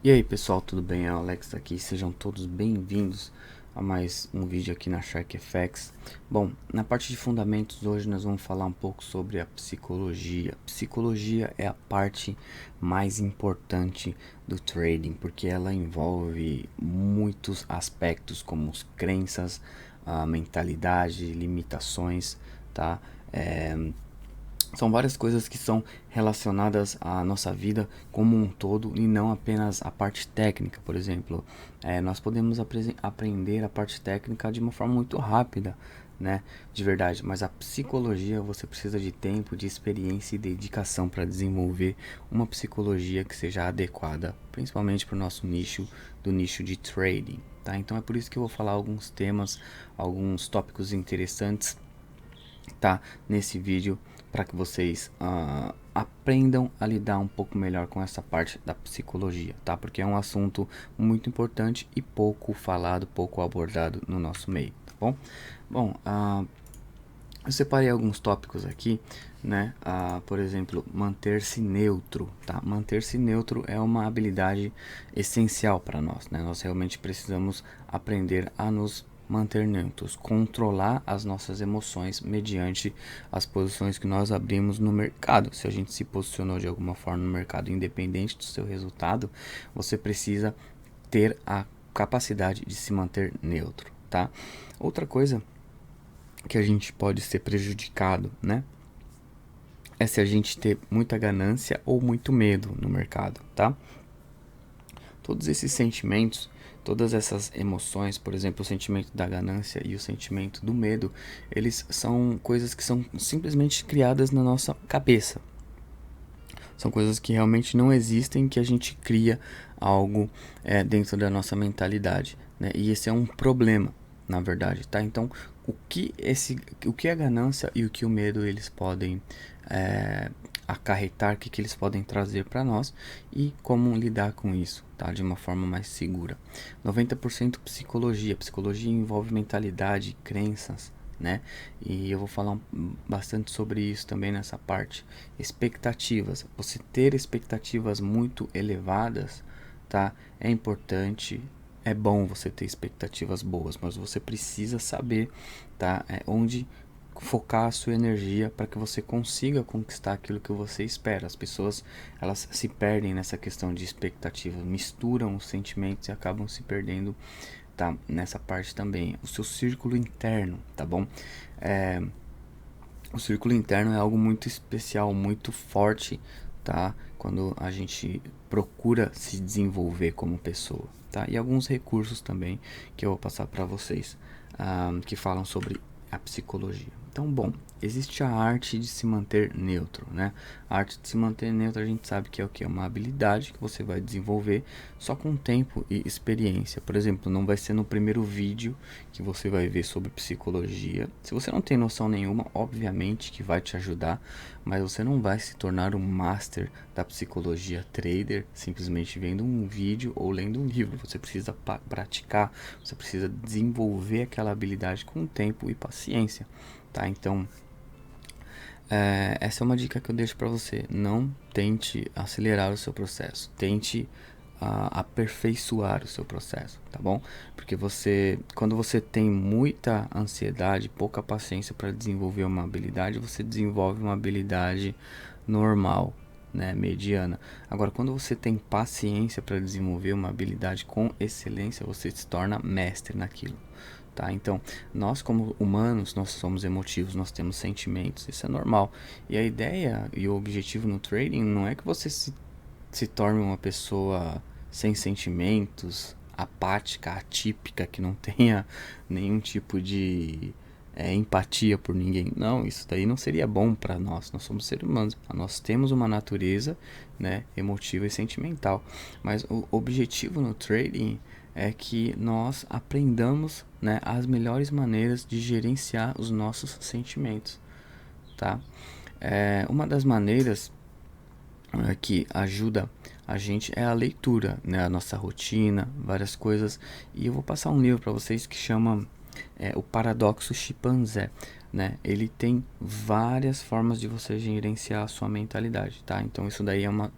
E aí pessoal, tudo bem? É o Alex aqui, sejam todos bem-vindos a mais um vídeo aqui na Shark FX. Bom, na parte de fundamentos hoje nós vamos falar um pouco sobre a psicologia. Psicologia é a parte mais importante do trading, porque ela envolve muitos aspectos como as crenças, a mentalidade, limitações, tá? São várias coisas que são relacionadas à nossa vida como um todo e não apenas a parte técnica. Por exemplo, nós podemos aprender a parte técnica de uma forma muito rápida, né? De verdade, mas a psicologia você precisa de tempo, de experiência e dedicação para desenvolver uma psicologia que seja adequada, principalmente para o nosso nicho, do nicho de trading, tá? Então é por isso que eu vou falar alguns temas, alguns tópicos interessantes, tá, nesse vídeo, para que vocês aprendam a lidar um pouco melhor com essa parte da psicologia, tá? Porque é um assunto muito importante e pouco falado, pouco abordado no nosso meio, tá bom? Bom, eu separei alguns tópicos aqui, né? Por exemplo, manter-se neutro, tá? Manter-se neutro é uma habilidade essencial para nós, né? Nós realmente precisamos aprender a nos manter neutros, controlar as nossas emoções mediante as posições que nós abrimos no mercado. Se a gente se posicionou de alguma forma no mercado, independente do seu resultado, você precisa ter a capacidade de se manter neutro, tá? Outra coisa que a gente pode ser prejudicado, né? É se a gente ter muita ganância ou muito medo no mercado, tá? Todos esses sentimentos, todas essas emoções, por exemplo, o sentimento da ganância e o sentimento do medo, eles são coisas que são simplesmente criadas na nossa cabeça. São coisas que realmente não existem, que a gente cria algo dentro da nossa mentalidade, né? E esse é um problema, na verdade, tá? Então, o que a ganância e o que o medo eles podem acarretar, que eles podem trazer para nós e como lidar com isso, tá? De uma forma mais segura. 90% psicologia. Psicologia envolve mentalidade, crenças, né? E eu vou falar bastante sobre isso também nessa parte. Expectativas. Você ter expectativas muito elevadas, tá? É importante. É bom você ter expectativas boas, mas você precisa saber, tá? Onde focar a sua energia para que você consiga conquistar aquilo que você espera. As pessoas, elas se perdem nessa questão de expectativa, misturam os sentimentos e acabam se perdendo, tá, nessa parte também. O seu círculo interno, tá bom? O círculo interno é algo muito especial, muito forte, tá? Quando a gente procura se desenvolver como pessoa, tá? E alguns recursos também que eu vou passar para vocês, que falam sobre a psicologia. Então, bom, existe a arte de se manter neutro, né? A arte de se manter neutro a gente sabe que é o que? É uma habilidade que você vai desenvolver só com tempo e experiência. Por exemplo, não vai ser no primeiro vídeo que você vai ver sobre psicologia. Se você não tem noção nenhuma, obviamente que vai te ajudar, mas você não vai se tornar um master da psicologia trader simplesmente vendo um vídeo ou lendo um livro. Você precisa praticar, você precisa desenvolver aquela habilidade com tempo e paciência, tá? Então, essa é uma dica que eu deixo para você. Não tente acelerar o seu processo, tente aperfeiçoar o seu processo, tá bom? Porque quando você tem muita ansiedade, pouca paciência para desenvolver uma habilidade, você desenvolve uma habilidade normal, né, mediana. Agora, quando você tem paciência para desenvolver uma habilidade com excelência, você se torna mestre naquilo. Tá? Então, nós como humanos, nós somos emotivos, nós temos sentimentos, isso é normal. E a ideia e o objetivo no trading não é que você se torne uma pessoa sem sentimentos, apática, atípica, que não tenha nenhum tipo de empatia por ninguém. Não, isso daí não seria bom para nós. Nós somos seres humanos. Nós temos uma natureza, né, emotiva e sentimental. Mas o objetivo no trading é que nós aprendamos, né, as melhores maneiras de gerenciar os nossos sentimentos, tá? Uma das maneiras que ajuda a gente é a leitura, né, a nossa rotina, várias coisas. E eu vou passar um livro para vocês que chama O Paradoxo Chimpanzé. né? Ele tem várias formas de você gerenciar a sua mentalidade, tá? Então isso daí é uma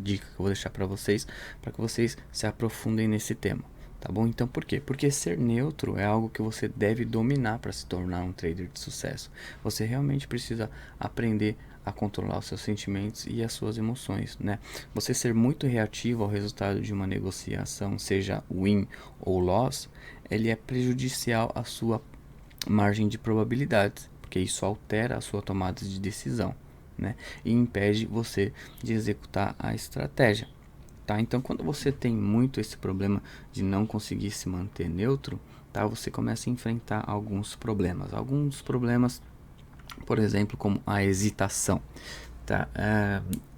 dica que eu vou deixar para que vocês se aprofundem nesse tema, tá bom? Então por quê? Porque ser neutro é algo que você deve dominar para se tornar um trader de sucesso. Você realmente precisa aprender a controlar os seus sentimentos e as suas emoções, né? Você ser muito reativo ao resultado de uma negociação, seja win ou loss, ele é prejudicial à sua margem de probabilidades, porque isso altera a sua tomada de decisão, né? E impede você de executar a estratégia, tá? Então, quando você tem muito esse problema de não conseguir se manter neutro, tá? Você começa a enfrentar alguns problemas, por exemplo, como a hesitação, tá?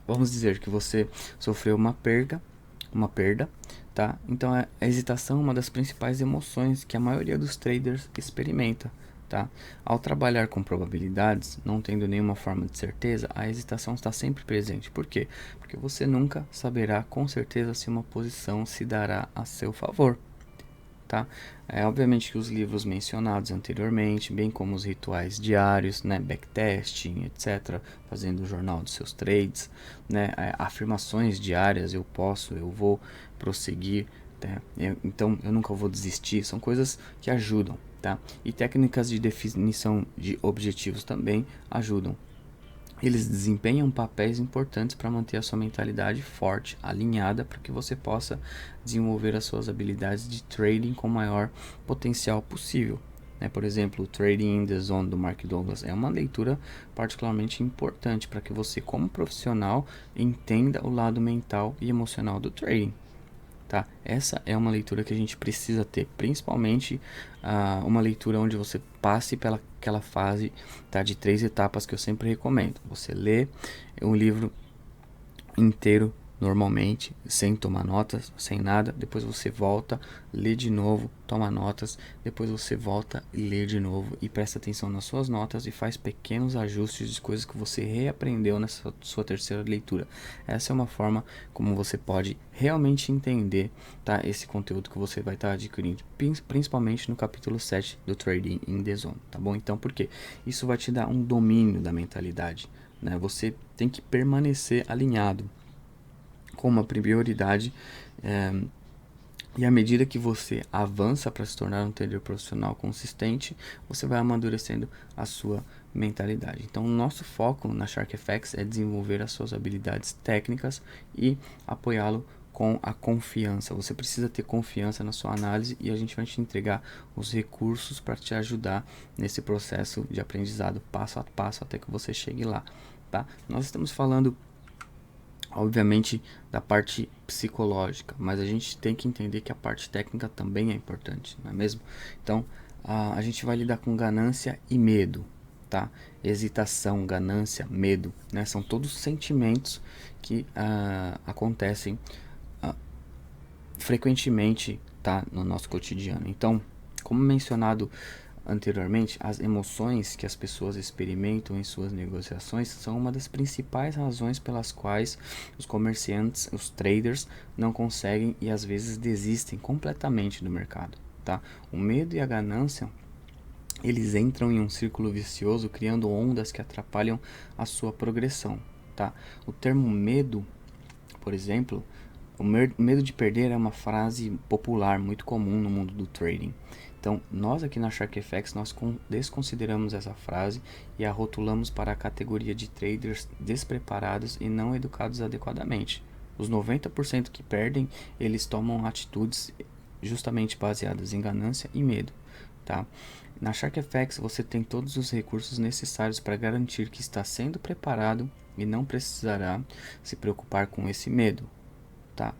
Vamos dizer que você sofreu uma perda, tá? Então a hesitação é uma das principais emoções que a maioria dos traders experimenta, tá? Ao trabalhar com probabilidades, não tendo nenhuma forma de certeza, a hesitação está sempre presente. Por quê? Porque você nunca saberá com certeza se uma posição se dará a seu favor, tá? Obviamente que os livros mencionados anteriormente, bem como os rituais diários, né, backtesting, etc., fazendo o jornal dos seus trades, né, afirmações diárias, eu posso, eu vou prosseguir, tá? Então eu nunca vou desistir, são coisas que ajudam, tá? E técnicas de definição de objetivos também ajudam. Eles desempenham papéis importantes para manter a sua mentalidade forte, alinhada, para que você possa desenvolver as suas habilidades de trading com o maior potencial possível, né? Por exemplo, o Trading in the Zone do Mark Douglas é uma leitura particularmente importante para que você, como profissional, entenda o lado mental e emocional do trading. Tá? Essa é uma leitura que a gente precisa ter, principalmente uma leitura onde você passe pela aquela fase, tá, de 3 etapas que eu sempre recomendo. Você lê um livro inteiro normalmente, sem tomar notas, sem nada, depois você volta, lê de novo, toma notas, depois você volta e lê de novo e presta atenção nas suas notas e faz pequenos ajustes de coisas que você reaprendeu nessa sua terceira leitura. Essa é uma forma como você pode realmente entender, tá, esse conteúdo que você vai estar adquirindo, principalmente no capítulo 7 do Trading in the Zone, tá bom? Então, por quê? Isso vai te dar um domínio da mentalidade, né? Você tem que permanecer alinhado com uma prioridade, e à medida que você avança para se tornar um trader profissional consistente, você vai amadurecendo a sua mentalidade. Então, o nosso foco na SharkFX é desenvolver as suas habilidades técnicas e apoiá-lo com a confiança. Você precisa ter confiança na sua análise e a gente vai te entregar os recursos para te ajudar nesse processo de aprendizado passo a passo até que você chegue lá, tá? Nós estamos falando obviamente da parte psicológica, mas a gente tem que entender que a parte técnica também é importante, não é mesmo? Então, a gente vai lidar com ganância e medo, tá? Hesitação, ganância, medo, né? São todos sentimentos que acontecem frequentemente, tá, no nosso cotidiano. Então, como mencionado anteriormente, as emoções que as pessoas experimentam em suas negociações são uma das principais razões pelas quais os comerciantes, os traders, não conseguem e às vezes desistem completamente do mercado, tá? O medo e a ganância, eles entram em um círculo vicioso, criando ondas que atrapalham a sua progressão, tá? O termo medo, por exemplo, o medo de perder é uma frase popular muito comum no mundo do trading. Então, nós aqui na SharkFX, nós desconsideramos essa frase e a rotulamos para a categoria de traders despreparados e não educados adequadamente. Os 90% que perdem, eles tomam atitudes justamente baseadas em ganância e medo, tá? Na SharkFX, você tem todos os recursos necessários para garantir que está sendo preparado e não precisará se preocupar com esse medo, tá?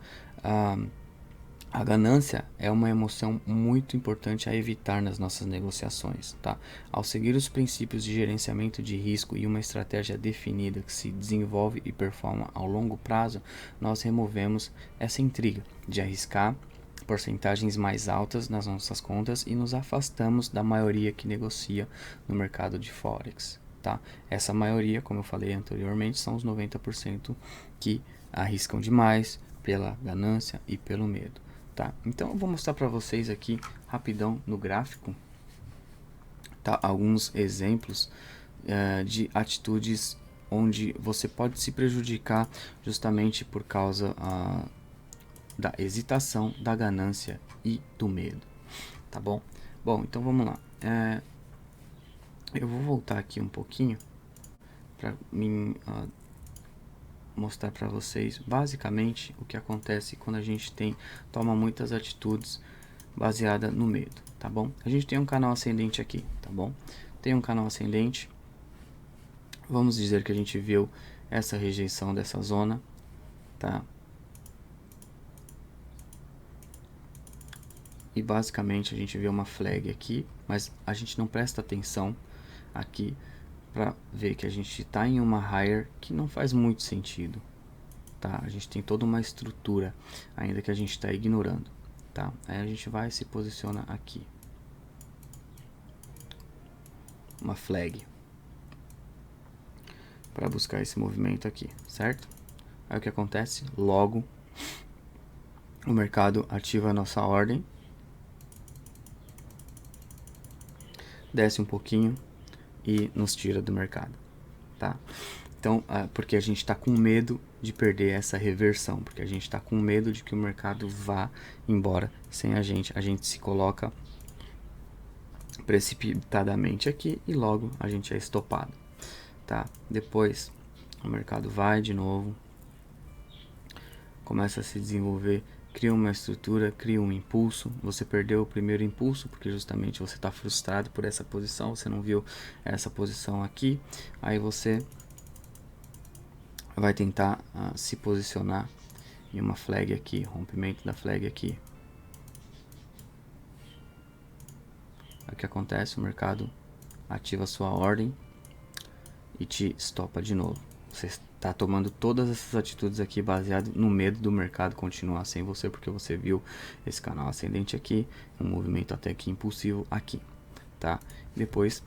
A ganância é uma emoção muito importante a evitar nas nossas negociações, tá? Ao seguir os princípios de gerenciamento de risco e uma estratégia definida que se desenvolve e performa ao longo prazo, nós removemos essa intriga de arriscar porcentagens mais altas nas nossas contas e nos afastamos da maioria que negocia no mercado de Forex, tá? Essa maioria, como eu falei anteriormente, são os 90% que arriscam demais pela ganância e pelo medo. Tá, então eu vou mostrar para vocês aqui rapidão no gráfico, tá? Alguns exemplos de atitudes onde você pode se prejudicar justamente por causa da hesitação, da ganância e do medo, tá bom? Bom, então vamos lá. Eu vou voltar aqui um pouquinho para mostrar para vocês basicamente o que acontece quando a gente toma muitas atitudes baseada no medo, tá bom? A gente tem um canal ascendente aqui, tá bom? Tem um canal ascendente. Vamos dizer que a gente viu essa rejeição dessa zona, tá? E basicamente a gente vê uma flag aqui, mas a gente não presta atenção aqui para ver que a gente está em uma higher que não faz muito sentido, tá? A gente tem toda uma estrutura ainda que a gente está ignorando, tá? Aí a gente vai e se posiciona aqui, uma flag, para buscar esse movimento aqui, certo? Aí o que acontece? Logo o mercado ativa a nossa ordem, desce um pouquinho e nos tira do mercado, tá? Então, porque a gente está com medo de perder essa reversão, porque a gente está com medo de que o mercado vá embora sem a gente se coloca precipitadamente aqui e logo a gente é estopado, tá? Depois o mercado vai de novo, começa a se desenvolver, cria uma estrutura, cria um impulso. Você perdeu o primeiro impulso porque justamente você está frustrado por essa posição, você não viu essa posição aqui, aí você vai tentar se posicionar em uma flag aqui, rompimento da flag aqui. O que acontece? O mercado ativa a sua ordem e te estopa de novo. Você está tomando todas essas atitudes aqui baseado no medo do mercado continuar sem você, porque você viu esse canal ascendente aqui, um movimento até que impulsivo aqui, tá? Depois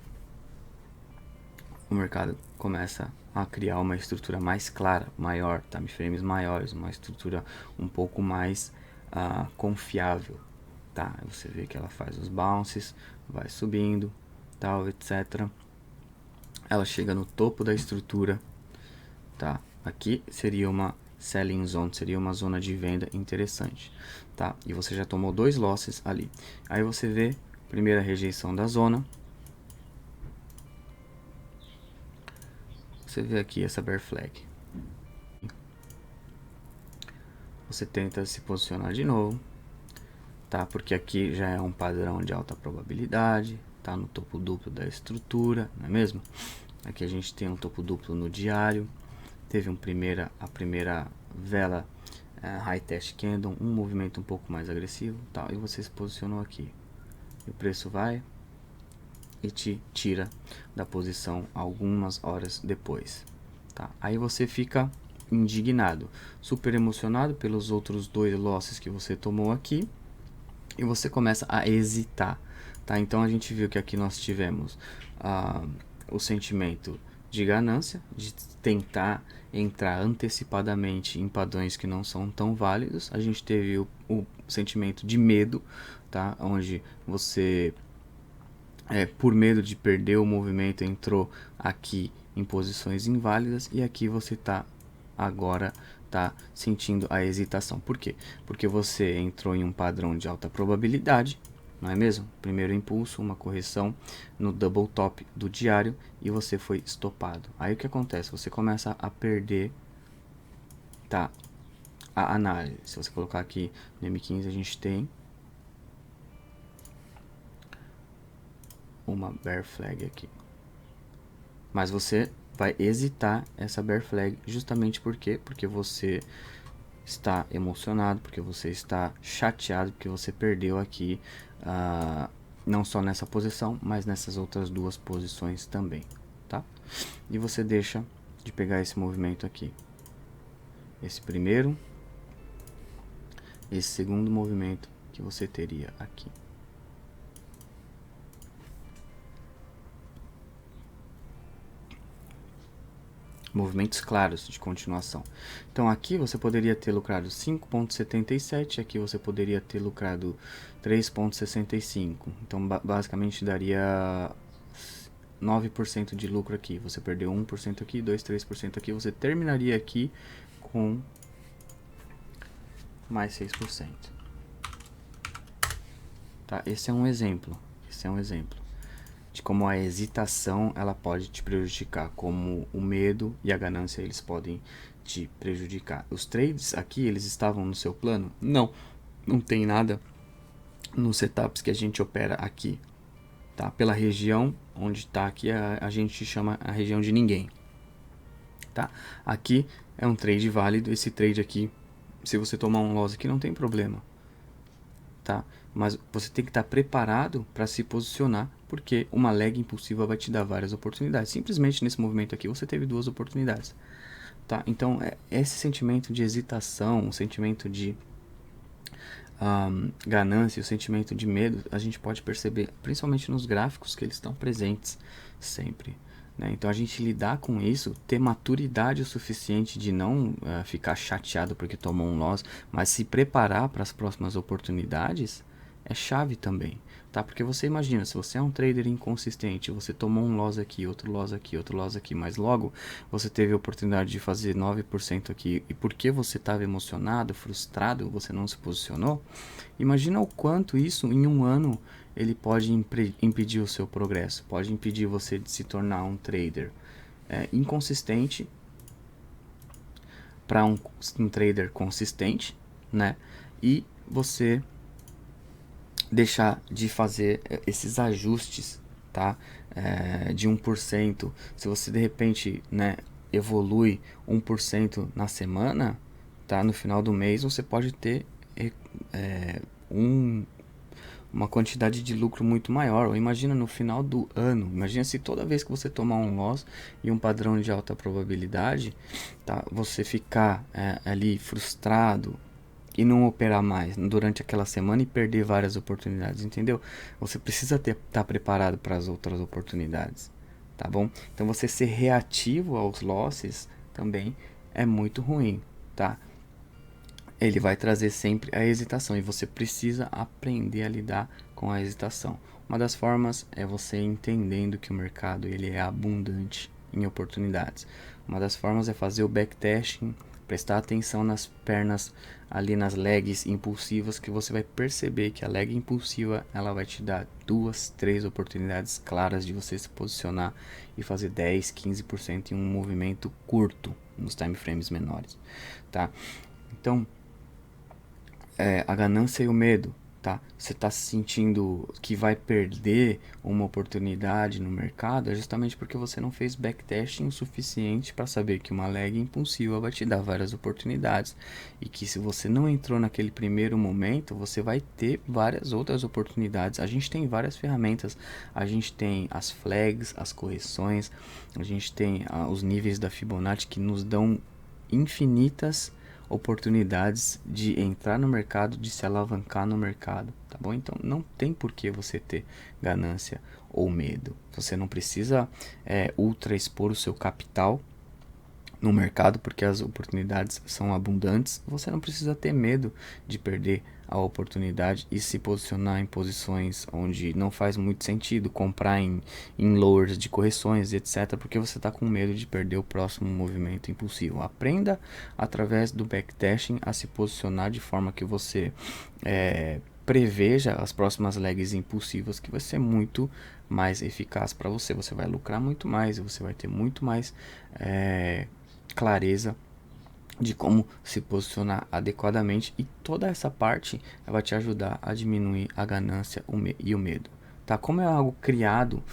o mercado começa a criar uma estrutura mais clara, maior, time frames maiores, uma estrutura um pouco mais confiável, tá? Você vê que ela faz os bounces, vai subindo, tal, etc. Ela chega no topo da estrutura, tá? Aqui seria uma selling zone, seria uma zona de venda interessante, tá? E você já tomou 2 losses ali. Aí você vê primeira rejeição da zona. Você vê aqui essa bear flag. Você tenta se posicionar de novo, tá? Porque aqui já é um padrão de alta probabilidade, tá no topo duplo da estrutura, não é mesmo? Aqui a gente tem um topo duplo no diário, teve a primeira vela high test candle, um movimento um pouco mais agressivo, tal, e você se posicionou aqui. E o preço vai e te tira da posição algumas horas depois, tá? Aí você fica indignado, super emocionado pelos outros 2 losses que você tomou aqui e você começa a hesitar, tá? Então a gente viu que aqui nós tivemos o sentimento de ganância, de tentar entrar antecipadamente em padrões que não são tão válidos. A gente teve o sentimento de medo, tá? Onde você por medo de perder o movimento entrou aqui em posições inválidas e aqui você agora tá sentindo a hesitação. Por quê? Porque você entrou em um padrão de alta probabilidade, não é mesmo? Primeiro impulso, uma correção no double top do diário e você foi estopado. Aí o que acontece? Você começa a perder, tá, a análise. Se você colocar aqui no M15 a gente tem uma bear flag aqui, mas você vai hesitar essa bear flag justamente porque você está emocionado, porque você está chateado, porque você perdeu aqui não só nessa posição, mas nessas outras 2 posições também, tá? E você deixa de pegar esse movimento aqui, esse primeiro, esse segundo movimento que você teria aqui. Movimentos claros de continuação. Então aqui você poderia ter lucrado 5,77, aqui você poderia ter lucrado 3,65. Então basicamente daria 9% de lucro aqui, você perdeu 1% aqui, 2, 3% aqui, você terminaria aqui com mais 6%. Tá? Esse é um exemplo de como a hesitação ela pode te prejudicar, como o medo e a ganância eles podem te prejudicar. Os trades aqui, eles estavam no seu plano? Não tem nada nos setups que a gente opera aqui, tá? Pela região onde está aqui, a gente chama a região de ninguém, tá? Aqui é um trade válido, esse trade aqui, se você tomar um loss aqui não tem problema, tá? Mas você tem que estar preparado para se posicionar, porque uma leg impulsiva vai te dar várias oportunidades. Simplesmente nesse movimento aqui você teve 2 oportunidades, tá? Então esse sentimento de hesitação, o sentimento de ganância, o sentimento de medo, a gente pode perceber principalmente nos gráficos que eles estão presentes sempre, né? Então a gente lidar com isso, ter maturidade o suficiente de não ficar chateado porque tomou um loss, mas se preparar para as próximas oportunidades é chave também, tá? Porque você imagina, se você é um trader inconsistente, você tomou um loss aqui, outro loss aqui, outro loss aqui, mas logo você teve a oportunidade de fazer 9% aqui, e porque você estava emocionado, frustrado, você não se posicionou, imagina o quanto isso em um ano ele pode impedir o seu progresso, pode impedir você de se tornar um trader inconsistente para um trader consistente, né? E você deixar de fazer esses ajustes, tá? De 1%. Se você de repente, né, evolui 1% na semana, tá? No final do mês você pode ter uma quantidade de lucro muito maior. Ou imagina no final do ano, imagina se toda vez que você tomar um loss e um padrão de alta probabilidade, tá? Você ficar ali frustrado e não operar mais durante aquela semana e perder várias oportunidades, entendeu? Você precisa estar preparado para as outras oportunidades, tá bom? Então você ser reativo aos losses também é muito ruim, tá? Ele vai trazer sempre a hesitação e você precisa aprender a lidar com a hesitação. Uma das formas é você entendendo que o mercado ele é abundante em oportunidades. Uma das formas é fazer o backtesting, prestar atenção nas pernas ali nas legs impulsivas, que você vai perceber que a leg impulsiva ela vai te dar 2, 3 oportunidades claras de você se posicionar e fazer 10, 15% em um movimento curto nos time frames menores, tá? Então a ganância e o medo, tá? Você está se sentindo que vai perder uma oportunidade no mercado, é justamente porque você não fez backtesting o suficiente para saber que uma leg impulsiva vai te dar várias oportunidades e que se você não entrou naquele primeiro momento, você vai ter várias outras oportunidades. A gente tem várias ferramentas, a gente tem as flags, as correções, a gente tem os níveis da Fibonacci que nos dão infinitas oportunidades de entrar no mercado, de se alavancar no mercado, tá bom? Então não tem por que você ter ganância ou medo. Você não precisa ultra expor o seu capital no mercado porque as oportunidades são abundantes. Você não precisa ter medo de perder a oportunidade e se posicionar em posições onde não faz muito sentido comprar em lowers de correções, etc, porque você está com medo de perder o próximo movimento impulsivo. Aprenda através do backtesting a se posicionar de forma que você preveja as próximas legs impulsivas, que vai ser muito mais eficaz para você. Você vai lucrar muito mais e você vai ter muito mais clareza de como se posicionar adequadamente, e toda essa parte vai te ajudar a diminuir a ganância e o medo, tá? Como é algo criado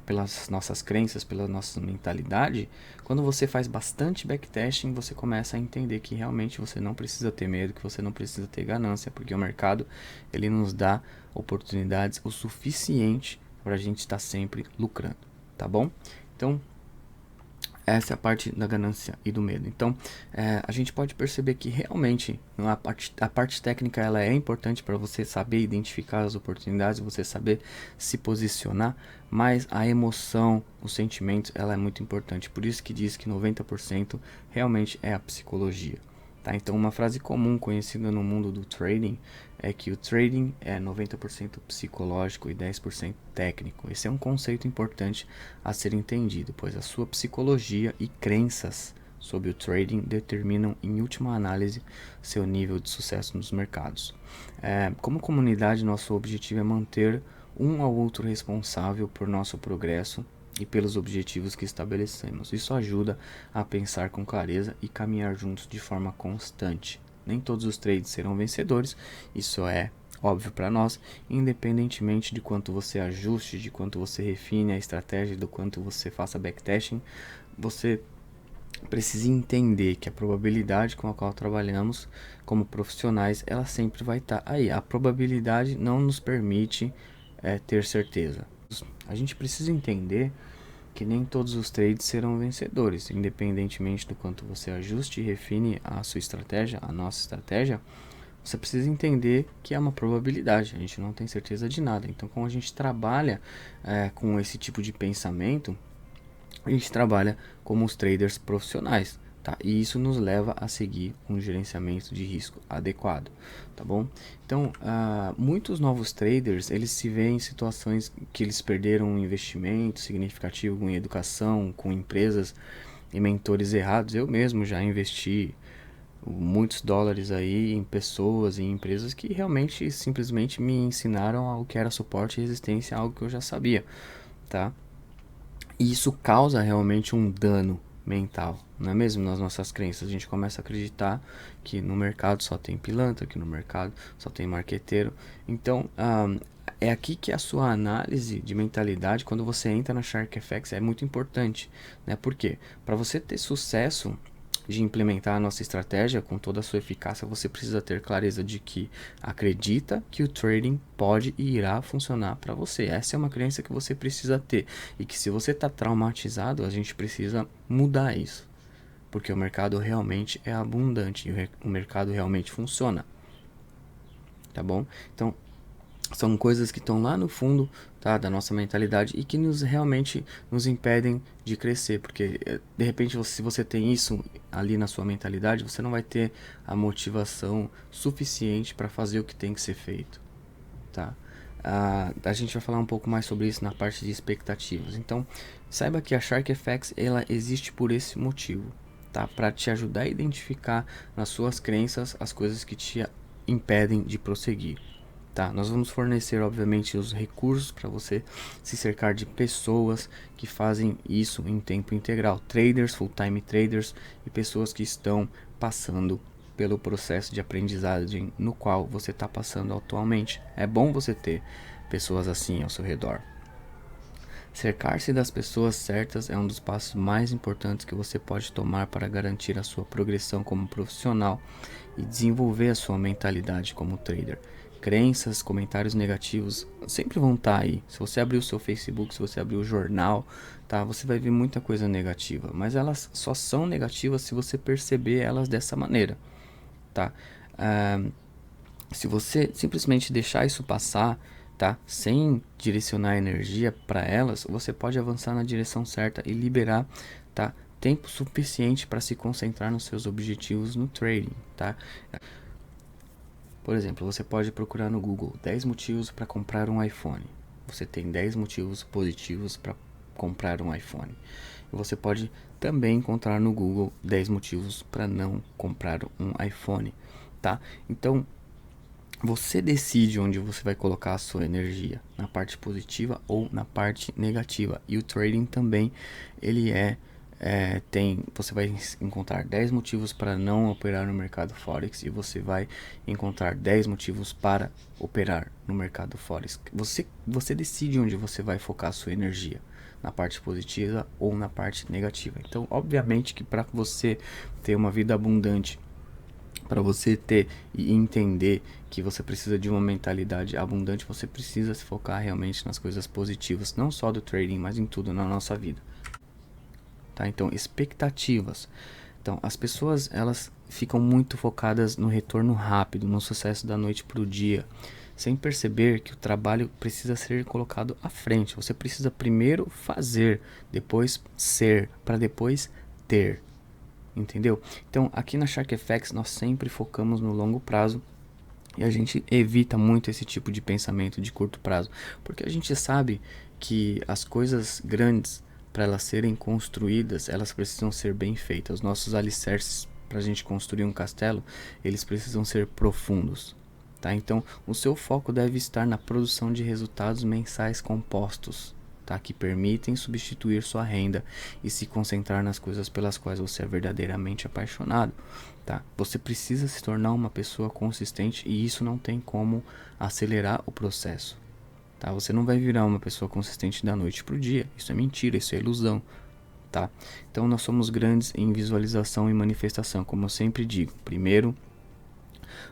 pelas nossas crenças, pela nossa mentalidade, quando você faz bastante backtesting, você começa a entender que realmente você não precisa ter medo, que você não precisa ter ganância, porque o mercado ele nos dá oportunidades o suficiente para a gente estar sempre lucrando, tá bom? Então essa é a parte da ganância e do medo. Então, a gente pode perceber que realmente a parte técnica ela é importante para você saber identificar as oportunidades, você saber se posicionar, mas a emoção, os sentimentos, ela é muito importante. Por isso que diz que 90% realmente é a psicologia. Tá? Tá? Então, uma frase comum conhecida no mundo do trading é que o trading é 90% psicológico e 10% técnico. Esse é um conceito importante a ser entendido, pois a sua psicologia e crenças sobre o trading determinam, em última análise, seu nível de sucesso nos mercados. Como comunidade, nosso objetivo é manter um ao outro responsável por nosso progresso e pelos objetivos que estabelecemos. Isso ajuda a pensar com clareza e caminhar juntos de forma constante. Nem todos os trades serão vencedores, isso é óbvio para nós, independentemente de quanto você ajuste, de quanto você refine a estratégia, do quanto você faça backtesting, você precisa entender que a probabilidade com a qual trabalhamos como profissionais, ela sempre vai estar aí. A probabilidade não nos permite ter certeza. A gente precisa entender que nem todos os trades serão vencedores, independentemente do quanto você ajuste e refine a sua estratégia, a nossa estratégia. Você precisa entender que é uma probabilidade, a gente não tem certeza de nada. Então, quando a gente trabalha com esse tipo de pensamento, a gente trabalha como os traders profissionais, tá? E isso nos leva a seguir um gerenciamento de risco adequado, tá bom? Então, muitos novos traders, eles se veem em situações que eles perderam um investimento significativo em educação, com empresas e mentores errados. Eu mesmo já investi muitos dólares aí em pessoas e em empresas que realmente simplesmente me ensinaram o que era suporte e resistência, algo que eu já sabia, tá? E isso causa realmente um dano mental, não é mesmo? Nas nossas crenças, a gente começa a acreditar que no mercado só tem pilantra, que no mercado só tem marqueteiro. Então, é aqui que a sua análise de mentalidade, quando você entra na Shark FX, é muito importante, né? Por quê? Para você ter sucesso de implementar a nossa estratégia com toda a sua eficácia, você precisa ter clareza de que acredita que o trading pode e irá funcionar para você. Essa é uma crença que você precisa ter, e que se você está traumatizado, a gente precisa mudar isso, porque o mercado realmente é abundante e o mercado realmente funciona, tá bom? Então, são coisas que estão lá no fundo, tá, da nossa mentalidade e que realmente nos impedem de crescer, porque de repente se você tem isso ali na sua mentalidade, você não vai ter a motivação suficiente para fazer o que tem que ser feito, tá? A gente vai falar um pouco mais sobre isso na parte de expectativas. Então, saiba que a Shark FX, ela existe por esse motivo, tá? Para te ajudar a identificar nas suas crenças as coisas que te impedem de prosseguir. Tá, nós vamos fornecer, obviamente, os recursos para você se cercar de pessoas que fazem isso em tempo integral, traders, full-time traders e pessoas que estão passando pelo processo de aprendizagem no qual você está passando atualmente. É bom você ter pessoas assim ao seu redor. Cercar-se das pessoas certas é um dos passos mais importantes que você pode tomar para garantir a sua progressão como profissional e desenvolver a sua mentalidade como trader. Crenças, comentários negativos sempre vão estar aí. Se você abrir o seu Facebook, se você abrir o jornal, tá, você vai ver muita coisa negativa, mas elas só são negativas se você perceber elas dessa maneira, tá? Se você simplesmente deixar isso passar, tá, sem direcionar energia para elas, você pode avançar na direção certa e liberar, tá, tempo suficiente para se concentrar nos seus objetivos no trading, tá? Por exemplo, você pode procurar no Google 10 motivos para comprar um iPhone. Você tem 10 motivos positivos para comprar um iPhone. E você pode também encontrar no Google 10 motivos para não comprar um iPhone, tá? Então, você decide onde você vai colocar a sua energia, na parte positiva ou na parte negativa. E o trading também, ele você vai encontrar 10 motivos para não operar no mercado Forex e você vai encontrar 10 motivos para operar no mercado Forex. Você decide onde você vai focar a sua energia, na parte positiva ou na parte negativa. Então, obviamente que para você ter uma vida abundante, para você ter e entender que você precisa de uma mentalidade abundante, você precisa se focar realmente nas coisas positivas, não só do trading, mas em tudo na nossa vida. Tá? Então, expectativas. Então, as pessoas, elas ficam muito focadas no retorno rápido, no sucesso da noite para o dia, sem perceber que o trabalho precisa ser colocado à frente. Você precisa primeiro fazer, depois ser, para depois ter. entendeu? Então, aqui na Shark FX nós sempre focamos no longo prazo e a gente evita muito esse tipo de pensamento de curto prazo, porque a gente sabe que as coisas grandes, para elas serem construídas, elas precisam ser bem feitas. Os nossos alicerces para a gente construir um castelo, eles precisam ser profundos. Tá? Então, o seu foco deve estar na produção de resultados mensais compostos, tá? Que permitem substituir sua renda e se concentrar nas coisas pelas quais você é verdadeiramente apaixonado. Tá? Você precisa se tornar uma pessoa consistente e isso não tem como acelerar o processo. Tá? Você não vai virar uma pessoa consistente da noite para o dia. Isso é mentira, isso é ilusão. Tá? Então nós somos grandes em visualização e manifestação, como eu sempre digo. Primeiro,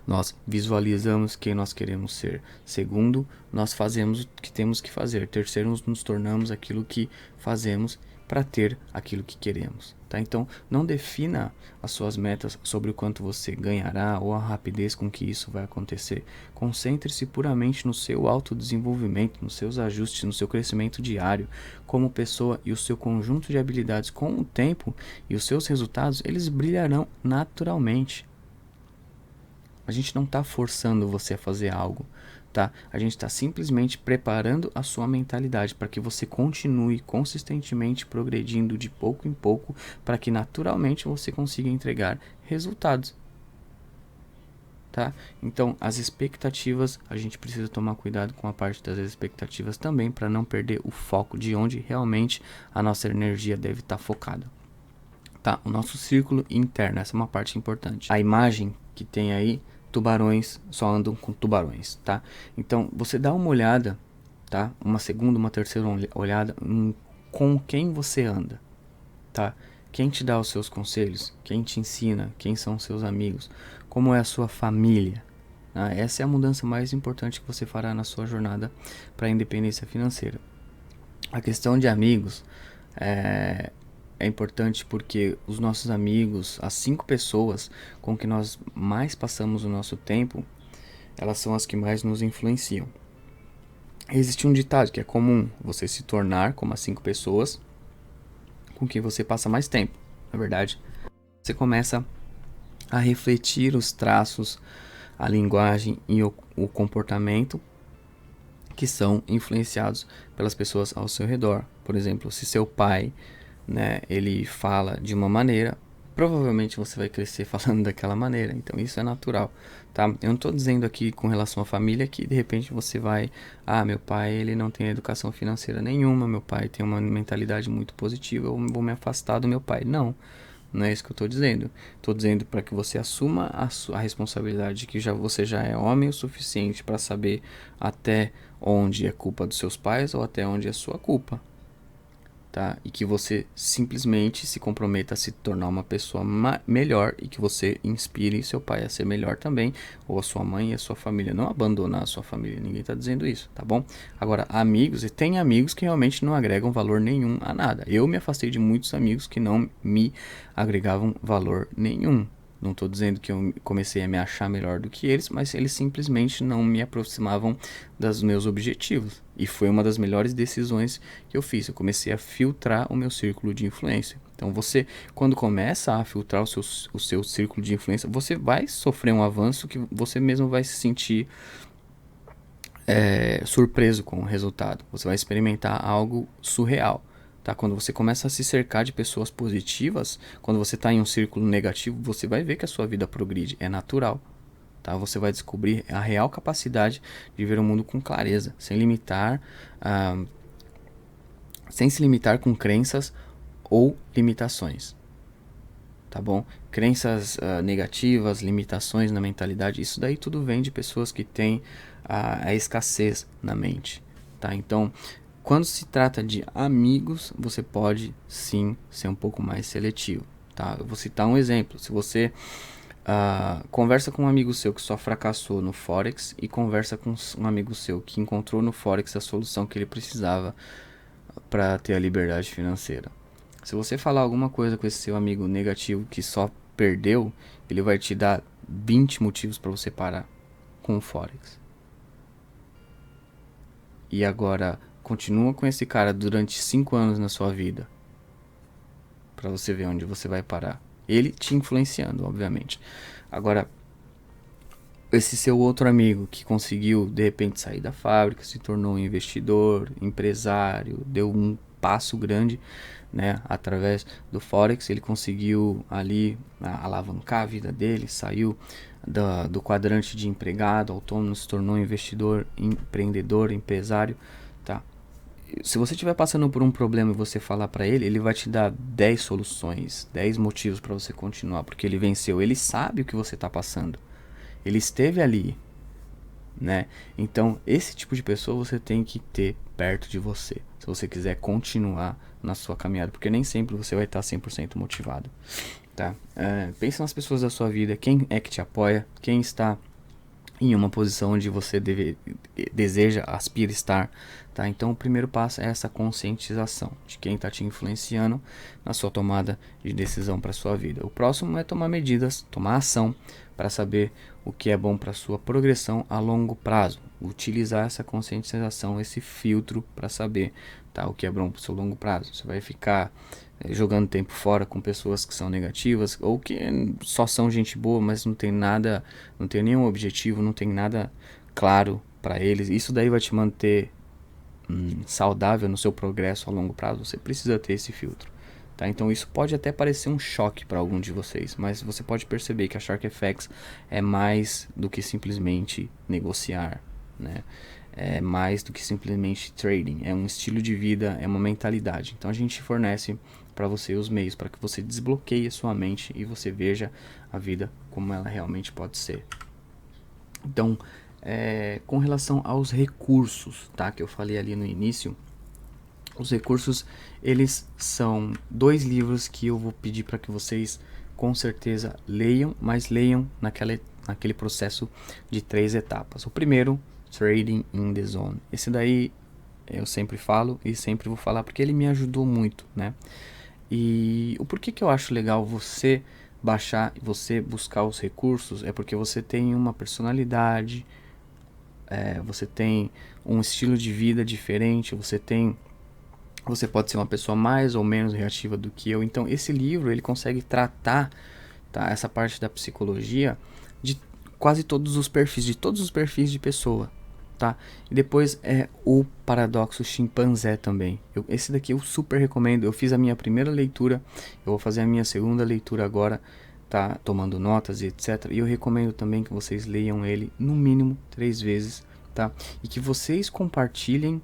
nós visualizamos quem nós queremos ser. Segundo, nós fazemos o que temos que fazer. Terceiro, nos tornamos aquilo que fazemos para ter aquilo que queremos. Tá? Então, não defina as suas metas sobre o quanto você ganhará ou a rapidez com que isso vai acontecer. Concentre-se puramente no seu autodesenvolvimento, nos seus ajustes, no seu crescimento diário como pessoa e o seu conjunto de habilidades com o tempo e os seus resultados, eles brilharão naturalmente. A gente não está forçando você a fazer algo, tá? A gente está simplesmente preparando a sua mentalidade para que você continue consistentemente progredindo de pouco em pouco, para que naturalmente você consiga entregar resultados, tá? Então, as expectativas, a gente precisa tomar cuidado com a parte das expectativas também, para não perder o foco de onde realmente a nossa energia deve estar focada. Tá? O nosso círculo interno, essa é uma parte importante. A imagem que tem aí, tubarões só andam com tubarões, tá? Então, você dá uma olhada, tá? Uma segunda, uma terceira olhada com quem você anda, tá? Quem te dá os seus conselhos, quem te ensina, quem são os seus amigos, como é a sua família. Tá? Essa é a mudança mais importante que você fará na sua jornada para a independência financeira. A questão de amigos é importante porque os nossos amigos, as 5 pessoas com que nós mais passamos o nosso tempo, elas são as que mais nos influenciam. Existe um ditado que é comum: você se tornar como as 5 pessoas com quem você passa mais tempo. Na verdade, você começa a refletir os traços, a linguagem e o comportamento que são influenciados pelas pessoas ao seu redor. Por exemplo, se seu pai, né, ele fala de uma maneira, provavelmente você vai crescer falando daquela maneira. Então isso é natural, tá? Eu não estou dizendo aqui com relação à família que de repente você vai, meu pai ele não tem educação financeira nenhuma, meu pai tem uma mentalidade muito positiva, eu vou me afastar do meu pai. Não é isso que eu estou dizendo. Estou dizendo para que você assuma a responsabilidade de que você já é homem o suficiente para saber até onde é culpa dos seus pais ou até onde é sua culpa. Tá? E que você simplesmente se comprometa a se tornar uma pessoa melhor e que você inspire seu pai a ser melhor também, ou a sua mãe e a sua família. Não abandonar a sua família, ninguém está dizendo isso, tá bom? Agora, amigos, e tem amigos que realmente não agregam valor nenhum a nada. Eu me afastei de muitos amigos que não me agregavam valor nenhum. Não estou dizendo que eu comecei a me achar melhor do que eles, mas eles simplesmente não me aproximavam dos meus objetivos. E foi uma das melhores decisões que eu fiz. Eu comecei a filtrar o meu círculo de influência. Então você, quando começa a filtrar o seu círculo de influência, você vai sofrer um avanço que você mesmo vai se sentir surpreso com o resultado. Você vai experimentar algo surreal. Tá? Quando você começa a se cercar de pessoas positivas, quando você está em um círculo negativo, você vai ver que a sua vida progride. É natural. Tá? Você vai descobrir a real capacidade de ver o mundo com clareza, sem se limitar com crenças ou limitações. Tá bom? Crenças negativas, limitações na mentalidade, isso daí tudo vem de pessoas que têm a escassez na mente. Tá? Então, quando se trata de amigos, você pode sim ser um pouco mais seletivo. Tá? Eu vou citar um exemplo. Se você conversa com um amigo seu que só fracassou no Forex e conversa com um amigo seu que encontrou no Forex a solução que ele precisava para ter a liberdade financeira. Se você falar alguma coisa com esse seu amigo negativo que só perdeu, ele vai te dar 20 motivos para você parar com o Forex. E agora, continua com esse cara durante 5 anos na sua vida, para você ver onde você vai parar. Ele te influenciando, obviamente. Agora, esse seu outro amigo que conseguiu de repente sair da fábrica, se tornou um investidor, empresário, deu um passo grande, né, através do Forex, ele conseguiu ali alavancar a vida dele, saiu do quadrante de empregado, autônomo, se tornou investidor, empreendedor, empresário, tá? Se você estiver passando por um problema e você falar para ele, ele vai te dar 10 soluções, 10 motivos para você continuar, porque ele venceu, ele sabe o que você está passando. Ele esteve ali, né? Então, esse tipo de pessoa você tem que ter perto de você, se você quiser continuar na sua caminhada, porque nem sempre você vai estar 100% motivado, tá? Pensa nas pessoas da sua vida, quem é que te apoia, quem está em uma posição onde você deseja, aspira estar, tá? Então o primeiro passo é essa conscientização de quem está te influenciando na sua tomada de decisão para sua vida. O próximo é tomar medidas, tomar ação para saber o que é bom para sua progressão a longo prazo. Utilizar essa conscientização, esse filtro para saber, tá, o que é bom para o seu longo prazo. Você vai ficar jogando tempo fora com pessoas que são negativas ou que só são gente boa, mas não tem nada, não tem nenhum objetivo, não tem nada claro para eles. Isso daí vai te manter saudável no seu progresso a longo prazo. Você precisa ter esse filtro, tá? Então isso pode até parecer um choque para algum de vocês, mas você pode perceber que a Shark FX é mais do que simplesmente negociar, né? É mais do que simplesmente trading, é um estilo de vida, é uma mentalidade. Então a gente fornece para você os meios para que você desbloqueie a sua mente e você veja a vida como ela realmente pode ser. Então, com relação aos recursos, tá, que eu falei ali no início, os recursos, eles são 2 livros que eu vou pedir para que vocês com certeza leiam, mas leiam naquele processo de 3 etapas. O primeiro, Trading in the Zone. Esse daí eu sempre falo e sempre vou falar porque ele me ajudou muito, né? E o porquê que eu acho legal você baixar e você buscar os recursos é porque você tem uma personalidade, você tem um estilo de vida diferente, você pode ser uma pessoa mais ou menos reativa do que eu. Então esse livro ele consegue tratar, tá, essa parte da psicologia de quase todos os perfis de pessoa, tá? E depois é o paradoxo chimpanzé também. Esse daqui eu super recomendo. Eu fiz a minha primeira leitura, eu vou fazer a minha segunda leitura agora, tá? Tomando notas e etc. E eu recomendo também que vocês leiam ele no mínimo 3 vezes, tá? E que vocês compartilhem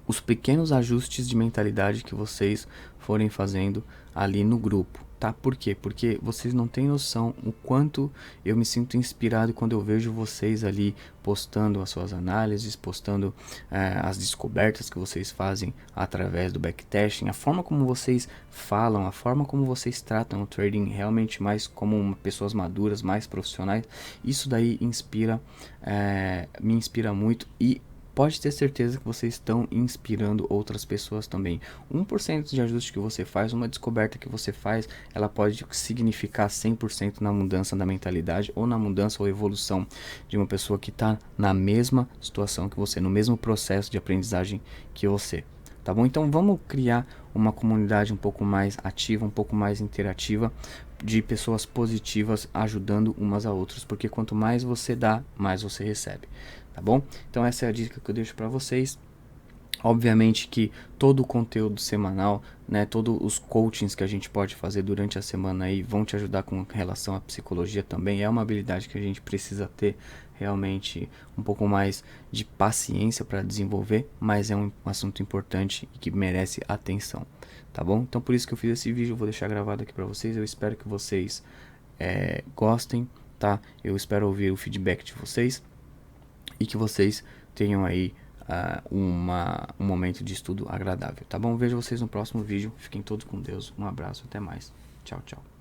os pequenos ajustes de mentalidade que vocês forem fazendo ali no grupo, tá? Por quê? Porque vocês não têm noção o quanto eu me sinto inspirado quando eu vejo vocês ali postando as suas análises, postando as descobertas que vocês fazem através do backtesting, a forma como vocês falam, a forma como vocês tratam o trading realmente mais como pessoas maduras, mais profissionais. Isso daí me inspira muito e pode ter certeza que vocês estão inspirando outras pessoas também. 1% de ajuste que você faz, uma descoberta que você faz, ela pode significar 100% na mudança da mentalidade ou na mudança ou evolução de uma pessoa que está na mesma situação que você, no mesmo processo de aprendizagem que você. Tá bom? Então vamos criar uma comunidade um pouco mais ativa, um pouco mais interativa, de pessoas positivas ajudando umas a outras, porque quanto mais você dá, mais você recebe, tá bom? Então essa é a dica que eu deixo para vocês. Obviamente que todo o conteúdo semanal, né, todos os coachings que a gente pode fazer durante a semana aí vão te ajudar com relação à psicologia também. É uma habilidade que a gente precisa ter realmente um pouco mais de paciência para desenvolver, mas é um assunto importante e que merece atenção, tá bom? Então por isso que eu fiz esse vídeo, eu vou deixar gravado aqui para vocês. Eu espero que vocês gostem, tá? Eu espero ouvir o feedback de vocês e que vocês tenham aí um momento de estudo agradável, tá bom? Vejo vocês no próximo vídeo. Fiquem todos com Deus. Um abraço, até mais. Tchau, tchau.